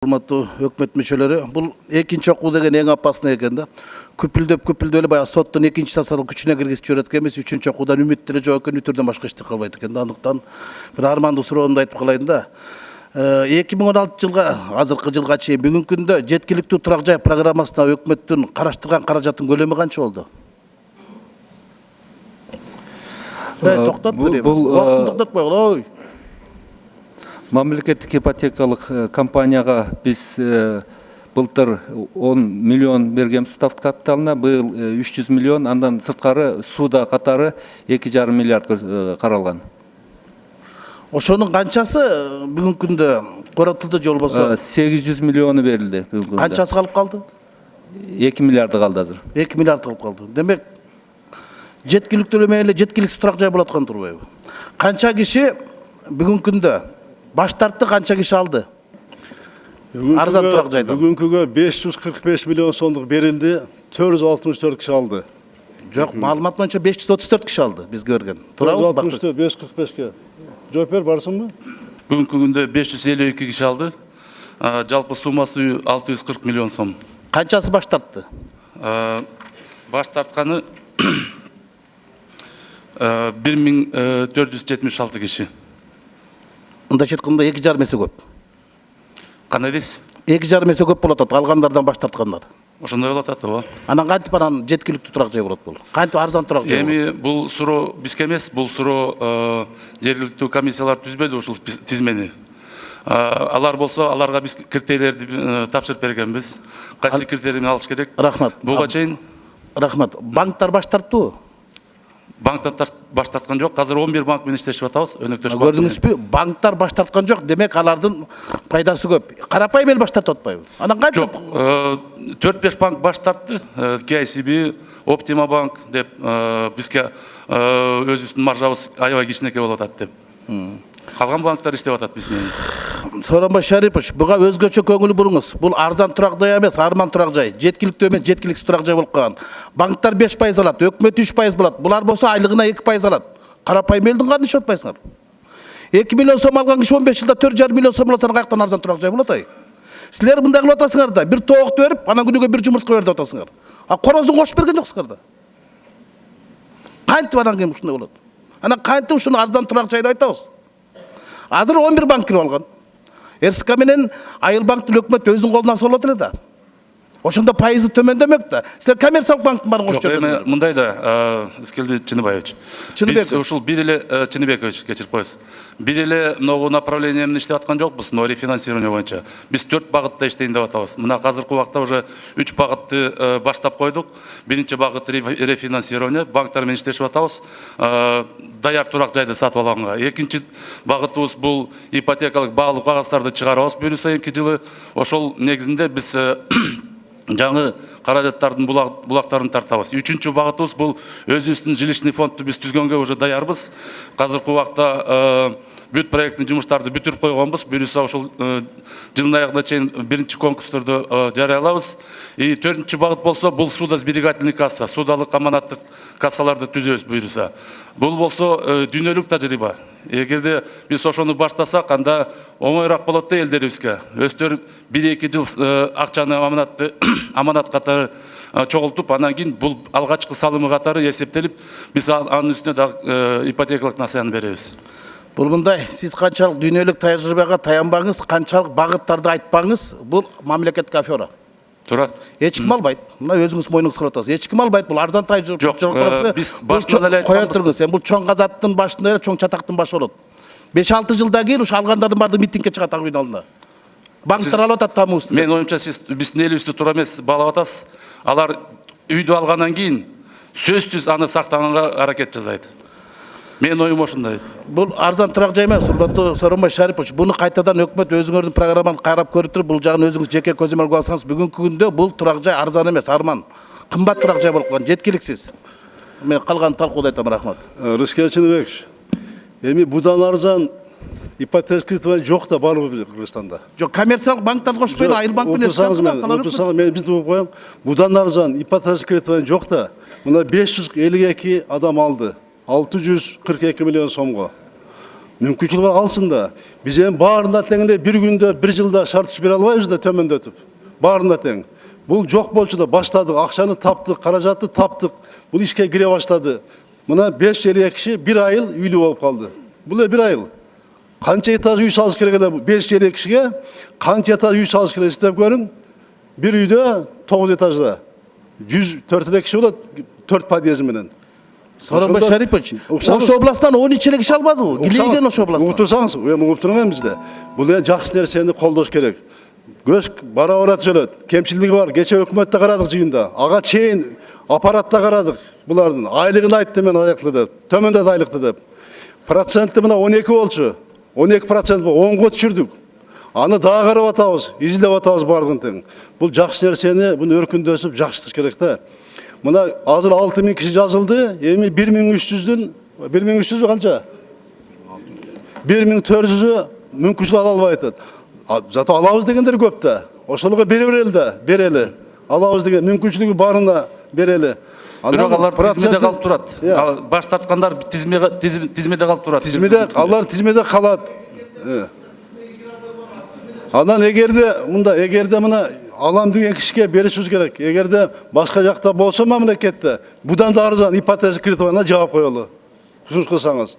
Урматтуу өкмөт мүчөлөрү, бул экинчи окуу деген эң апасына экен да. Күпүлдөп эле баягы соттун экинчи сатысынын күчүнө киргизип жиберет экенбиз. Үчүнчү окуудан үмүт деле жок экен, үтүрдөн башка эч калбайт экен да. Андыктан бир армандуу суроомду айтып калайын да. 2016 жылга азыркы жылга чейин бүгүнкү күндө жеткиликтүү турак жай программасына өкмөттүн караштырган каражаттын көлөмү канча болду? Токтот берейин. Убактын токтотпой кой. Мамлекеттик ипотекалык компанияга биз былтыр 10 миллион бергенбиз устав капиталына, быйыл 300 миллион, андан сырткары сууда катары 2,5 миллиард каралган. Ошонун канчасы бүгүнкү күндө коротулду же болбосо 800 миллиону берилди бүгүнкү күндө. Канчасы калып калды? 2 миллиарды калды азыр. 2 миллиард калып калды. Демек жеткиликтүү эле жеткиликсиз турак жай болот экен турбайбы? Канча киши бүгүнкү күндө баш тартты, канча киши алды? Арзан турак жайдан. Бүгүнкүгө 545 миллион сомдук берилди, 464 киши алды. Жок, маалымат боюнча 534 киши алды биз көргөн. Туурабы? 545-ке. Жооп бер, барсыңбы? Бүгүнкү күндө 552 киши алды. Жалпы суммасы 640 миллион сом. Канчасы баш тартты? Баш тартканы 1476 киши. Мындайча айтканда 2,5 эсе көп. Кандай дейсиз? 2,5 эсе көп болот, алгандардан баш тарткандар. Ошондой болот ооба. Анан кантип анан жеткиликтүү турак жай болот бул? Кантип арзан турак жай болот? Эми бул суроо бизге эмес, бул суроо жергиликтүү комиссиялар түзбөдү ушул тизмени. Алар болсо, аларга биз критерийлерди тапшырып бергенбиз. Кайсы критерийни алыш керек? Рахмат. Буга чейин Рахмат. Банктар баш тарттыбы? банктар баш тарткан жок. Азыр 11 банк менен иштешип атабыз. Өнөктөш банк. Көрдүңүзбү? Банктар баш тарткан жок. Демек алардын пайдасы көп. Карапайым эл баш тартып атпайбы? Анан кантип? Жок, 4-5 банк баш тартты. KCB, Optima банк деп бизге өзүбүздүн маржабыз аябай кичинекей болуп атат деп. Калган банктар иштеп атат биз менен. Сооронбай Шарипович, буга өзгөчө көңүл буруңуз. Бул арзан турак жай эмес, арман турак жай. Жеткиликтүү эмес, жеткиликсиз турак жай болуп калган. Банктар 5% алат, өкмөт 3% болот. Булар болсо айлыгына 2% алат. Карапайым элдин карын ишеп атпайсыңар. 2 миллион сом алган киши 15 жылда 4,5 миллион сом алса каяктан арзан турак жай болот ай? Силер мындай кылып атасыңар да, бир тоокты берип, анан күнүгө бир жумуртка бер деп атасыңар. Корозун кошуп берген жоксуңар да. Кантип анан кийин ушундай болот? Анан кантип ушуну арзан турак жайды айтабыз? Азыр 11 банк кирип алган. РСК менен Айыл банктын өкмөт өзүнүн колунан салып эле да. Ошондо пайызы төмөндөмөк да. Силер коммерциялык банктын баарын кошуп Эми жүрдүңөр. мындай да, Искелди Чыныбаевич. Биз ушул бир эле Чыныбекович, кечирип коесуз. Бир эле могу направление менен иштеп аткан жокпуз, но рефинансирование боюнча. Биз 4 багытта иштейин деп атабыз. Мына азыркы убакта уже 3 багытты баштап койдук. Биринчи багыт рефинансирование, банктар менен иштешип атабыз. Даяр турак жайды сатып алганга. Экинчи багытыбыз бул ипотекалык баалуу кагаздарды чыгарабыз буюрса 2 жылы. Ошол негизинде биз жаңы каражаттардын булактарын тартабыз. Үчүнчү багытыбыз бул өзүбүздүн жилищный фондду биз түзгөнгө уже даярбыз. Азыркы убакта бүт проекттин жумуштарды бүтүрүп койгонбуз. Буюрса ошол жылдын аягына чейин биринчи конкурстурду жарыялабыз. И төртүнчү багыт болсо бул судосберегательный касса, судалык аманаттык кассаларды түзөбүз буюрса. Бул болсо дүйнөлүк тажрыйба. Эгерде биз ошону баштасак, анда оңоюраак болот да элдерибизге. Өздөрү 1-2 жыл акчаны аманат катары чогултуп, анан кийин бул алгачкы салымы катары эсептелип, биз анын үстүнө дагы ипотекалык насыяны беребиз. Бул мындай, сиз канчалык дүйнөлүк тажрыйбага таянбаңыз, канчалык багыттарды айтпаңыз, бул мамлекеттик афера. Туура. Эч ким албайт. Мына өзүңүз мойнуңузга алып атасыз. Эч ким албайт. Бул арзан биз башынан эле кое тургуз. Бул чоң казаттын башында эле чоң чатактын башы болот. 5-6 жылдан кийин ушу алгандардын баардыгы митингге чыгат ак үйдүн алдына. Банктар алып атат тамы үстүнө. Мен оюмча сиз биздин элибизди туура эмес баалап атасыз. Алар үйдү алгандан кийин сөзсүз аны сактаганга аракет жасайт. Мен оюм ошондой. Бул арзан турак жай эмес, урматтуу Сооронбай Шарипович. Буну кайтадан өкмөт өзүңөрдүн программаны карап көрүп туруп, бул жагын өзүңүз жеке көзөмөлгө алсаңыз, бүгүнкү күндө бул турак жай арзан эмес, арман. Кымбат турак жай болуп калган, жеткиликсиз. Мен калган талкуудай айтам, рахмат. Рыскел Чыныбекович, эми будан арзан ипотека кредитование жок да барлыгы Кыргызстанда. Жок, коммерциялык банктарды кошпой эле Айыл банк менен Отурсаңыз, мен бизди угуп коем. Будан арзан ипотека кредитование жок да. Мына 552 адам алды. 642 миллион сомго. мүмкіншілік бар алсын да. Біз баарында теңінде бір күнде, бір жылда шарт түзіп бере албайбыз да төмендетіп. Баарында тең. Бұл жоқ болчу да баштадық, ақшаны таптық, қаражатты таптық. Бұл ишке кіре баштады. Мына 552 киши бір айыл үйлі болып қалды. Бұл бір айыл. Қанша этаж үй салыш керек эле 552 кишиге? Қанша этаж үй салыш керек істеп көрүң? Bir үйдө 9 этажда. 104 киши болот, 4 подъезд менен. Сооронбай Шарипович, Ош областан 12 киши албады. Килейден Ош областан. Утурсаңыз, угуп турган бизде. Бул жакшы нерсени колдош керек. Көз бара барат жөлөт. Кемчилиги бар. Кече өкмөттө карадык жыйында. Ага чейин аппаратта карадык. Булардын айлыгын айтты мен аяклы деп. Төмөндөт айлыкты деп. Проценти мына 12 болчу. 12% 10го түшүрдүк. Аны дагы карап атабыз, изилдеп атабыз бардыгын тең. Бул жакшы нерсени, буну өркүндөсүп жакшыртыш керек да. Мына азыр 6000 киши жазылды, эми 1300дүн 1300 канча? 1400 мүмкүнчүлүк ала албай атат. Зато алабыз дегендер көп да. Ошолго берели да, берели. Алабыз деген мүмкүнчүлүгү барына берели. Бирок алар тизмеде калып турат. Баш тарткандар тизмеде калып турат. Тизмеде, алар тизмеде калат. Анан эгерде мына алам деген кишиге беришибиз керек. Эгерде башка жакта болсо мамлекетте, будан да арзан ипотека кредитована жаап коелу. Кусур кылсаңыз.